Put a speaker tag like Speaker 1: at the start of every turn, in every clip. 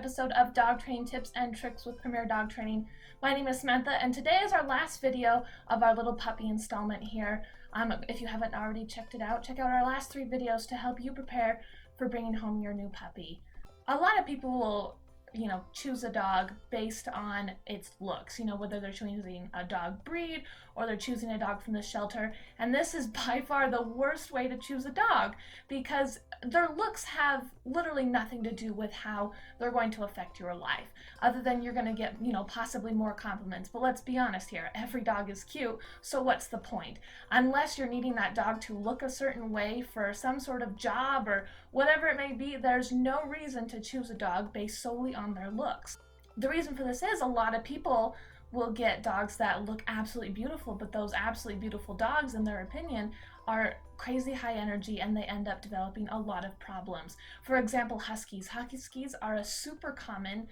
Speaker 1: episode of Dog Training Tips and Tricks with Premier Dog Training. My name is Samantha, and today is our last video of our little puppy installment here. If you haven't already checked it out, check out our last 3 videos to help you prepare for bringing home your new puppy. A lot of people will choose a dog based on its looks, whether they're choosing a dog breed or they're choosing a dog from the shelter. And this is by far the worst way to choose a dog, because their looks have literally nothing to do with how they're going to affect your life, other than you're going to get, possibly more compliments. But let's be honest here, every dog is cute, so what's the point? Unless you're needing that dog to look a certain way for some sort of job or whatever it may be, there's no reason to choose a dog based solely on their looks. The reason for this is a lot of people will get dogs that look absolutely beautiful, but those absolutely beautiful dogs, in their opinion, are crazy high energy, and they end up developing a lot of problems. For example, huskies. Huskies are a super common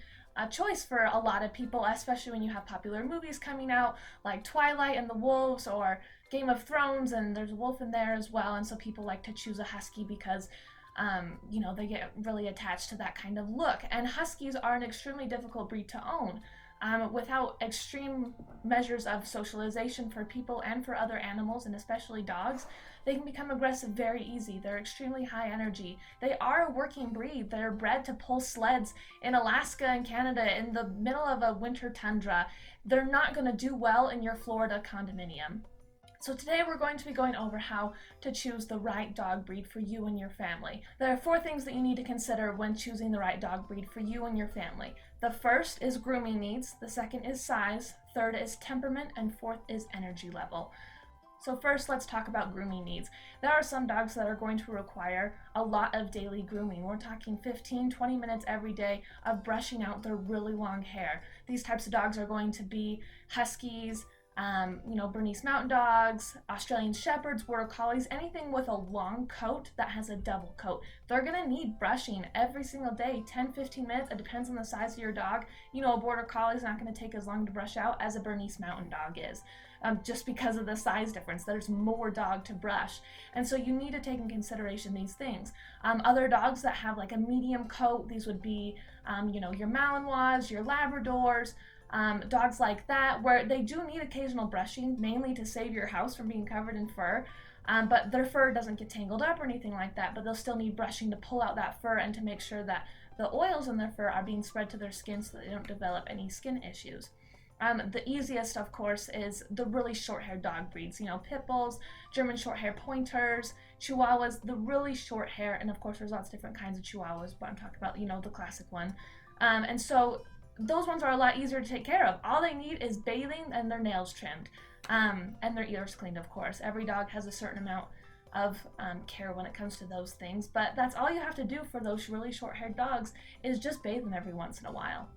Speaker 1: choice for a lot of people, especially when you have popular movies coming out like Twilight and the Wolves or Game of Thrones, and there's a wolf in there as well, and so people like to choose a husky because they get really attached to that kind of look. And huskies are an extremely difficult breed to own. Without extreme measures of socialization for people and for other animals, and especially dogs, they can become aggressive very easy. They're extremely high energy. They are a working breed. They're bred to pull sleds in Alaska and Canada in the middle of a winter tundra. They're not going to do well in your Florida condominium. So today we're going to be going over how to choose the right dog breed for you and your family. There are 4 things that you need to consider when choosing the right dog breed for you and your family. The first is grooming needs, the second is size, third is temperament, and fourth is energy level. So first, let's talk about grooming needs. There are some dogs that are going to require a lot of daily grooming. We're talking 15-20 minutes every day of brushing out their really long hair. These types of dogs are going to be huskies, Bernese Mountain Dogs, Australian Shepherds, Border Collies, anything with a long coat that has a double coat. They're going to need brushing every single day, 10-15 minutes. It depends on the size of your dog. A Border Collie is not going to take as long to brush out as a Bernese Mountain Dog is, just because of the size difference. There's more dog to brush. And so you need to take in consideration these things. Other dogs that have like a medium coat, these would be, your Malinois, your Labradors, dogs like that, where they do need occasional brushing, mainly to save your house from being covered in fur, but their fur doesn't get tangled up or anything like that, but they'll still need brushing to pull out that fur and to make sure that the oils in their fur are being spread to their skin so that they don't develop any skin issues. The easiest, of course, is the really short-haired dog breeds, Pit Bulls, German short-haired Pointers, Chihuahuas, the really short hair, and of course there's lots of different kinds of Chihuahuas, but I'm talking about, the classic one. And so those ones are a lot easier to take care of. All they need is bathing and their nails trimmed, and their ears cleaned, of course. Every dog has a certain amount of care when it comes to those things, but that's all you have to do for those really short-haired dogs, is just bathe them every once in a while.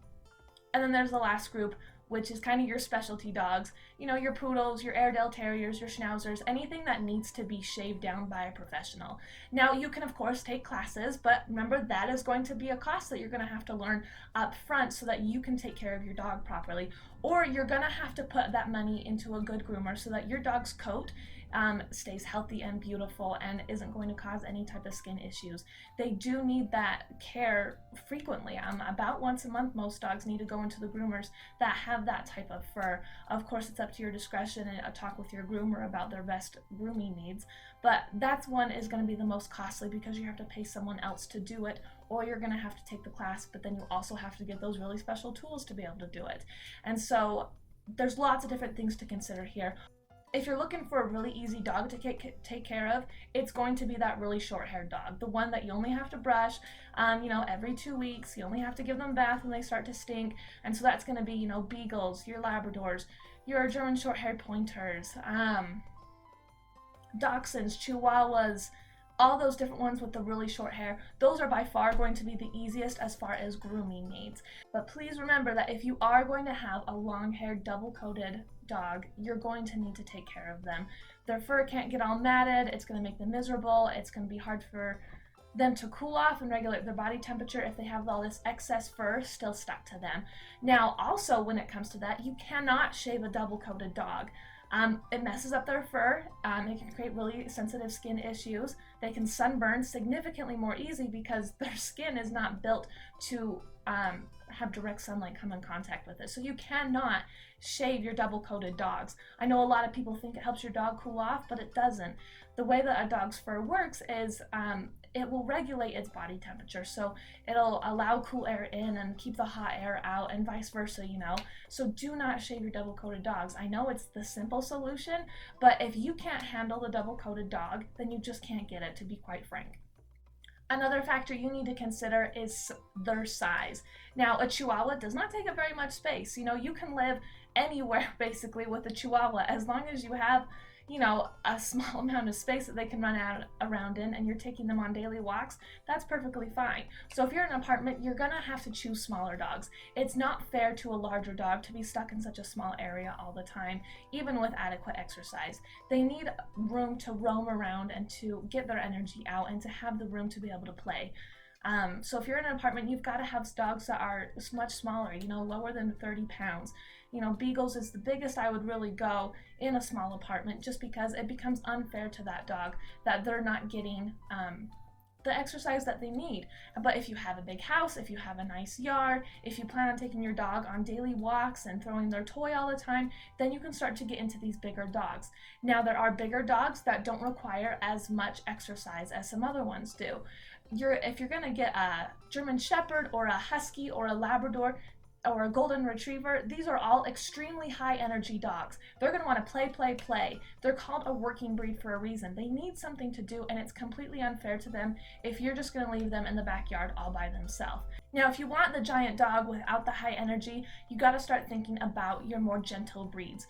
Speaker 1: And then there's the last group, which is kind of your specialty dogs, your poodles, your Airedale Terriers, your Schnauzers, anything that needs to be shaved down by a professional. Now, you can of course take classes, but remember that is going to be a cost that you're going to have to learn up front so that you can take care of your dog properly. Or you're going to have to put that money into a good groomer so that your dog's coat stays healthy and beautiful and isn't going to cause any type of skin issues. They do need that care frequently. About once a month, most dogs need to go into the groomers that have that type of fur. Of course, it's up to your discretion and a talk with your groomer about their best grooming needs, but that's one is going to be the most costly because you have to pay someone else to do it, or you're going to have to take the class, but then you also have to get those really special tools to be able to do it. And so there's lots of different things to consider here. If you're looking for a really easy dog to take care of, it's going to be that really short-haired dog, the one that you only have to brush, every 2 weeks. You only have to give them a bath when they start to stink, and so that's going to be, Beagles, your Labradors, your German short-haired Pointers, Dachshunds, Chihuahuas, all those different ones with the really short hair. Those are by far going to be the easiest as far as grooming needs. But please remember that if you are going to have a long-haired, double-coated dog, you're going to need to take care of them. Their fur can't get all matted. It's going to make them miserable. It's going to be hard for them to cool off and regulate their body temperature if they have all this excess fur still stuck to them. Now, also, when it comes to that, you cannot shave a double-coated dog. It messes up their fur. It can create really sensitive skin issues. They can sunburn significantly more easy because their skin is not built to have direct sunlight come in contact with it. So you cannot shave your double-coated dogs. I know a lot of people think it helps your dog cool off, but it doesn't. The way that a dog's fur works is it will regulate its body temperature, so it'll allow cool air in and keep the hot air out, and vice versa, you know. So do not shave your double-coated dogs. I know it's the simple solution, but if you can't handle the double-coated dog, then you just can't get it, to be quite frank. Another factor you need to consider is their size. Now, a Chihuahua does not take up very much space. You know, you can live anywhere basically with a Chihuahua as long as you have, you know, a small amount of space that they can run around in, and you're taking them on daily walks. That's perfectly fine. So if you're in an apartment, you're gonna have to choose smaller dogs. It's not fair to a larger dog to be stuck in such a small area all the time, even with adequate exercise. They need room to roam around and to get their energy out and to have the room to be able to play. So if you're in an apartment, you've got to have dogs that are much smaller, you know, lower than 30 pounds. You know, beagles is the biggest I would really go in a small apartment, just because it becomes unfair to that dog that they're not getting the exercise that they need. But if you have a big house, if you have a nice yard, if you plan on taking your dog on daily walks and throwing their toy all the time, then you can start to get into these bigger dogs. Now, there are bigger dogs that don't require as much exercise as some other ones do. If you're gonna get a German Shepherd or a Husky or a Labrador or a Golden Retriever, these are all extremely high energy dogs. They're gonna wanna play, play, play. They're called a working breed for a reason. They need something to do, and it's completely unfair to them if you're just gonna leave them in the backyard all by themselves. Now, if you want the giant dog without the high energy, you gotta start thinking about your more gentle breeds.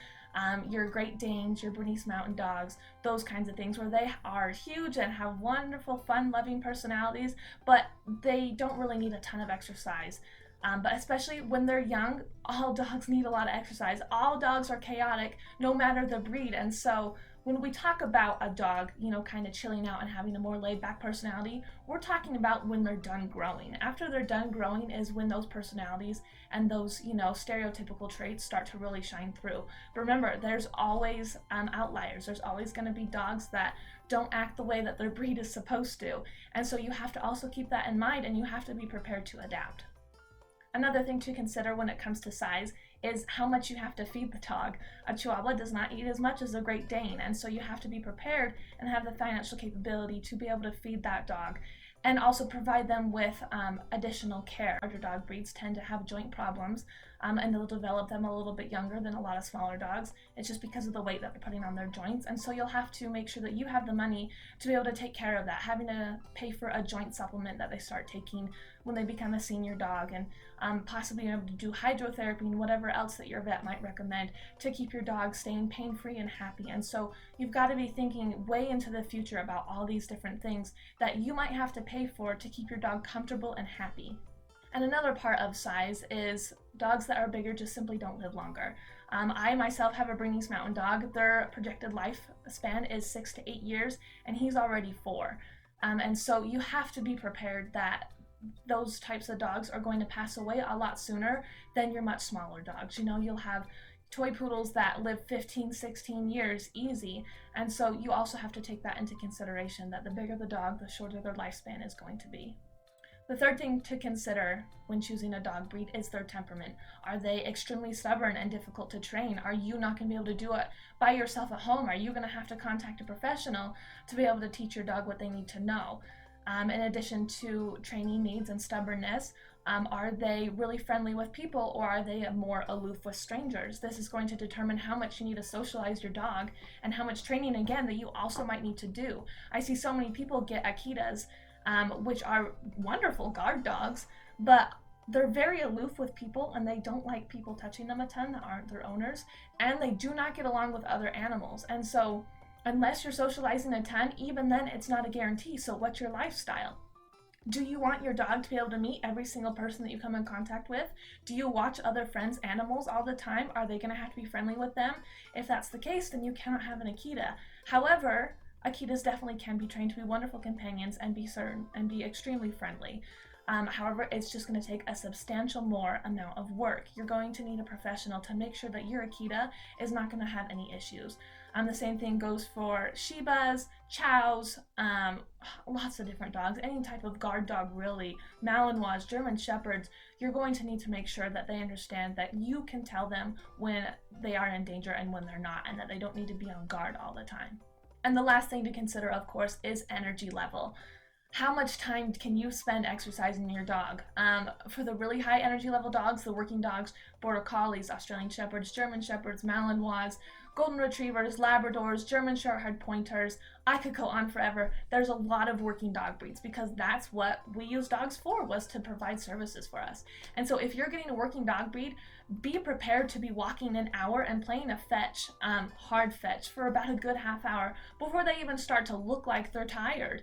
Speaker 1: Your Great Danes, your Bernese Mountain Dogs, those kinds of things, where they are huge and have wonderful, fun-loving personalities, but they don't really need a ton of exercise. But especially when they're young, all dogs need a lot of exercise. All dogs are chaotic, no matter the breed. And so when we talk about a dog, you know, kind of chilling out and having a more laid-back personality, we're talking about when they're done growing. After they're done growing is when those personalities and those, you know, stereotypical traits start to really shine through. But remember, there's always outliers. There's always going to be dogs that don't act the way that their breed is supposed to. And so you have to also keep that in mind, and you have to be prepared to adapt. Another thing to consider when it comes to size is how much you have to feed the dog. A Chihuahua does not eat as much as a Great Dane, and so you have to be prepared and have the financial capability to be able to feed that dog, and also provide them with additional care. Larger dog breeds tend to have joint problems, and they'll develop them a little bit younger than a lot of smaller dogs. It's just because of the weight that they're putting on their joints, and so you'll have to make sure that you have the money to be able to take care of that, having to pay for a joint supplement that they start taking when they become a senior dog, and possibly able to do hydrotherapy and whatever else that your vet might recommend to keep your dog staying pain-free and happy. And so you've got to be thinking way into the future about all these different things that you might have to pay for to keep your dog comfortable and happy. And another part of size is dogs that are bigger just simply don't live longer. I myself have a Bernese Mountain Dog. Their projected lifespan is 6 to 8 years, and he's already 4. And so you have to be prepared that those types of dogs are going to pass away a lot sooner than your much smaller dogs. You know, you'll have toy poodles that live 15, 16 years easy, and so you also have to take that into consideration, that the bigger the dog, the shorter their lifespan is going to be. The third thing to consider when choosing a dog breed is their temperament. Are they extremely stubborn and difficult to train? Are you not going to be able to do it by yourself at home? Are you going to have to contact a professional to be able to teach your dog what they need to know? In addition to training needs and stubbornness, are they really friendly with people, or are they more aloof with strangers? This is going to determine how much you need to socialize your dog and how much training, again, that you also might need to do. I see so many people get Akitas, which are wonderful guard dogs, but they're very aloof with people, and they don't like people touching them a ton that aren't their owners, and they do not get along with other animals. And so unless you're socializing a ton, even then it's not a guarantee. So what's your lifestyle? Do you want your dog to be able to meet every single person that you come in contact with? Do you watch other friends' animals all the time? Are they going to have to be friendly with them? If that's the case, then you cannot have an Akita. However, Akitas definitely can be trained to be wonderful companions and be extremely friendly. However, it's just going to take a substantial more amount of work. You're going to need a professional to make sure that your Akita is not going to have any issues. The same thing goes for Shibas, Chows, lots of different dogs, any type of guard dog really, Malinois, German Shepherds. You're going to need to make sure that they understand that you can tell them when they are in danger and when they're not, and that they don't need to be on guard all the time. And the last thing to consider, of course, is energy level. How much time can you spend exercising your dog? For the really high energy level dogs, the working dogs, Border Collies, Australian Shepherds, German Shepherds, Malinois, Golden Retrievers, Labradors, German Shorthaired Pointers, I could go on forever. There's a lot of working dog breeds because that's what we use dogs for, was to provide services for us. And so if you're getting a working dog breed, be prepared to be walking an hour and playing a fetch, hard fetch, for about a good half hour before they even start to look like they're tired.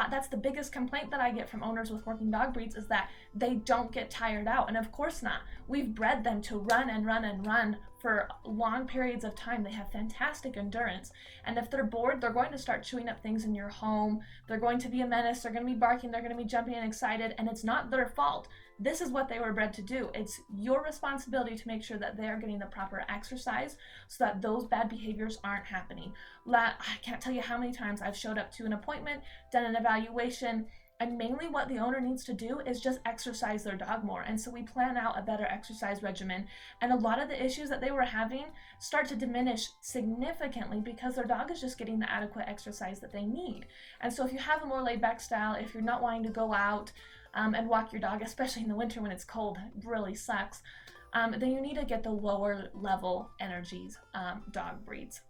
Speaker 1: That's the biggest complaint that I get from owners with working dog breeds, is that they don't get tired out. And of course not. We've bred them to run and run and run for long periods of time. They have fantastic endurance. And if they're bored, they're going to start chewing up things in your home. They're going to be a menace. They're going to be barking. They're going to be jumping and excited. And it's not their fault. This is what they were bred to do. It's your responsibility to make sure that they are getting the proper exercise so that those bad behaviors aren't happening. I can't tell you how many times I've showed up to an appointment, done an evaluation, and mainly what the owner needs to do is just exercise their dog more. And so we plan out a better exercise regimen. And a lot of the issues that they were having start to diminish significantly because their dog is just getting the adequate exercise that they need. And so if you have a more laid back style, if you're not wanting to go out and walk your dog, especially in the winter when it's cold, it really sucks, then you need to get the lower level energies dog breeds.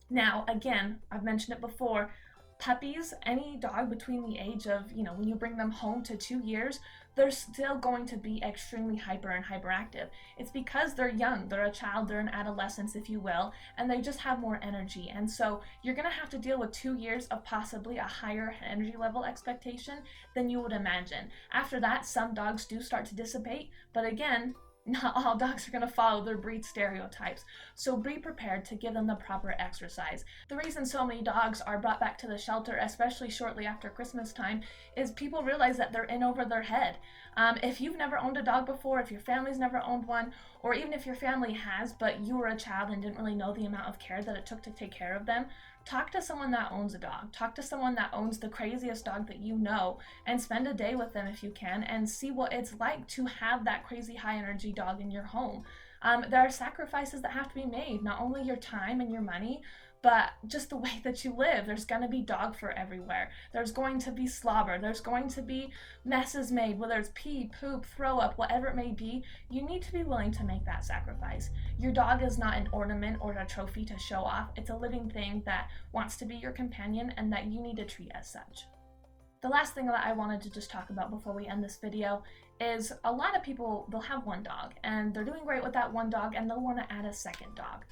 Speaker 1: Now, again, I've mentioned it before, puppies, any dog between the age of, when you bring them home to 2 years, they're still going to be extremely hyper and hyperactive. It's because they're young, they're a child, they're in adolescence, if you will, and they just have more energy. And so you're going to have to deal with 2 years of possibly a higher energy level expectation than you would imagine. After that, some dogs do start to dissipate, but again, not all dogs are going to follow their breed stereotypes, so be prepared to give them the proper exercise. The reason so many dogs are brought back to the shelter, especially shortly after Christmas time, is people realize that they're in over their head. If you've never owned a dog before, if your family's never owned one, or even if your family has, but you were a child and didn't really know the amount of care that it took to take care of them, talk to someone that owns a dog. Talk to someone that owns the craziest dog that you know, and spend a day with them if you can, and see what it's like to have that crazy high energy dog in your home. There are sacrifices that have to be made, not only your time and your money, but just the way that you live. There's going to be dog fur everywhere. There's going to be slobber. There's going to be messes made, whether it's pee, poop, throw up, whatever it may be. You need to be willing to make that sacrifice. Your dog is not an ornament or a trophy to show off. It's a living thing that wants to be your companion and that you need to treat as such. The last thing that I wanted to just talk about before we end this video is a lot of people, they'll have one dog and they're doing great with that one dog and they'll want to add a second dog.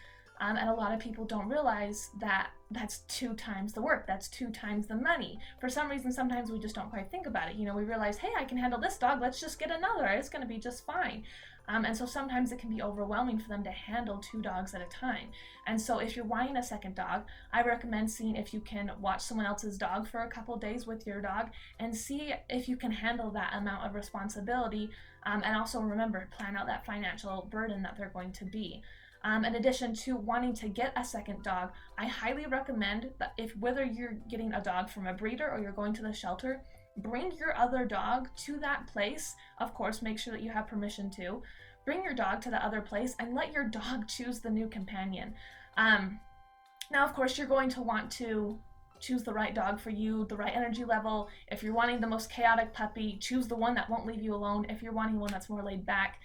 Speaker 1: And a lot of people don't realize that that's 2 times the work, that's 2 times the money. For some reason, sometimes we just don't quite think about it. We realize, hey, I can handle this dog, let's just get another, it's going to be just fine. And so sometimes it can be overwhelming for them to handle 2 dogs at a time. And so if you're wanting a second dog, I recommend seeing if you can watch someone else's dog for a couple days with your dog and see if you can handle that amount of responsibility. And also remember, plan out that financial burden that they're going to be. In addition to wanting to get a second dog, I highly recommend that whether you're getting a dog from a breeder or you're going to the shelter, bring your other dog to that place. Of course, make sure that you have permission to. Bring your dog to the other place and let your dog choose the new companion. Now, of course, you're going to want to choose the right dog for you, the right energy level. If you're wanting the most chaotic puppy, choose the one that won't leave you alone. If you're wanting one that's more laid back,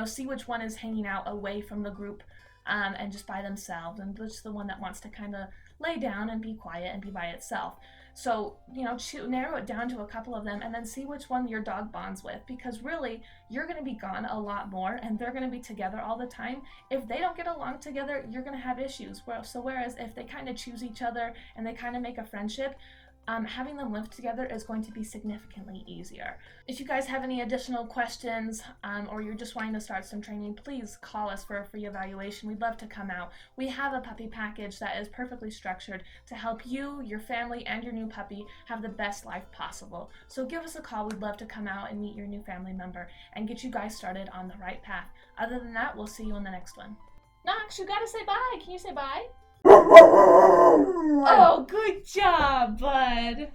Speaker 1: see which one is hanging out away from the group and just by themselves, and just the one that wants to kind of lay down and be quiet and be by itself. So, narrow it down to a couple of them and then see which one your dog bonds with, because really, you're going to be gone a lot more and they're going to be together all the time. If they don't get along together, you're going to have issues. So whereas if they kind of choose each other and they kind of make a friendship, having them live together is going to be significantly easier. If you guys have any additional questions or you're just wanting to start some training, please call us for a free evaluation. We'd love to come out. We have a puppy package that is perfectly structured to help you, your family, and your new puppy have the best life possible. So give us a call. We'd love to come out and meet your new family member and get you guys started on the right path. Other than that, we'll see you in the next one. Knox, you gotta say bye. Can you say bye? Oh, good job, bud.